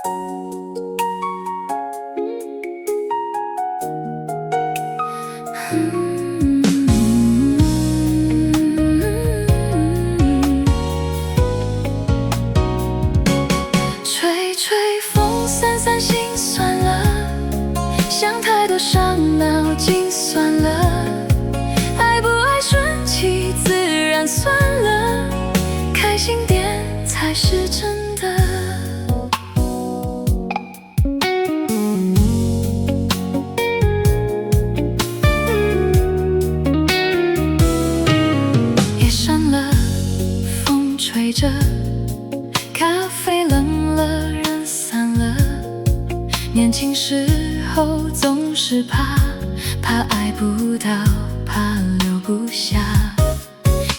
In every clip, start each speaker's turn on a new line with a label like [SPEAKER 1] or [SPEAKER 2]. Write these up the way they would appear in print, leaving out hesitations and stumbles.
[SPEAKER 1] 吹吹风，散散心酸了，想太多伤脑筋算了，爱不爱顺其自然算了，开心点才是真的。夜深了，风吹着，咖啡冷了，人散了。年轻时候总是怕爱不到，怕留不下。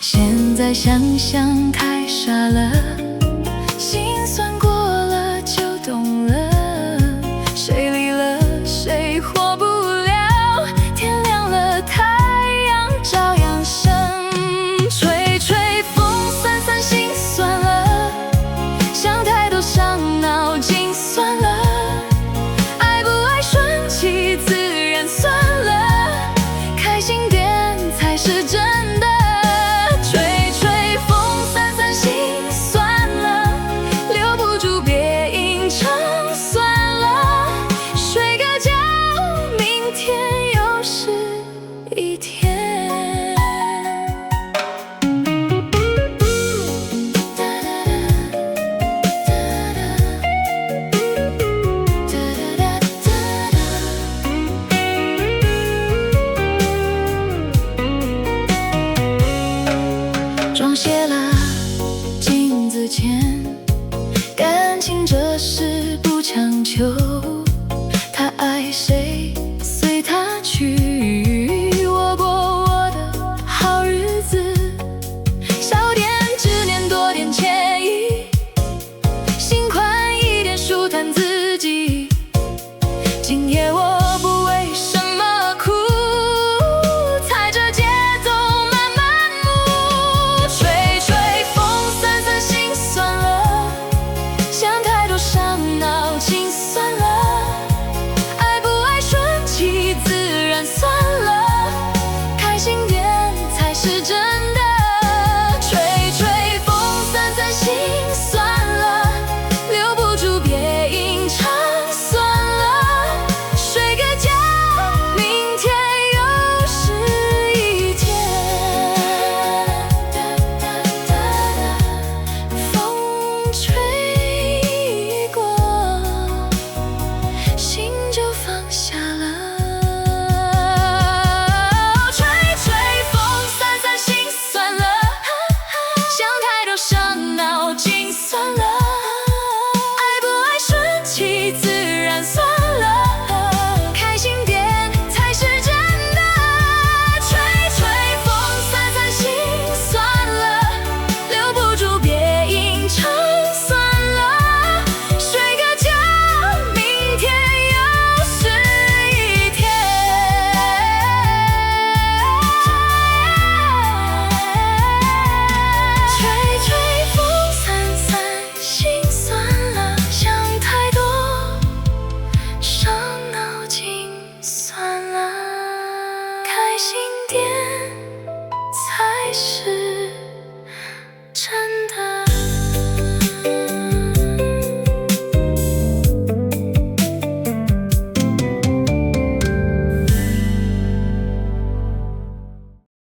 [SPEAKER 1] 现在想想太傻了，心酸过了就懂了。谁离了谁活不了，天亮了太阳照样升。吹吹风，散散心酸了，想太多伤脑筋算了，爱不爱顺其自然算了，开心点才是真的。吹吹风，散散心算了，留不住别硬撑算了，睡个觉，明天又是一天。装卸了镜子前，感情这事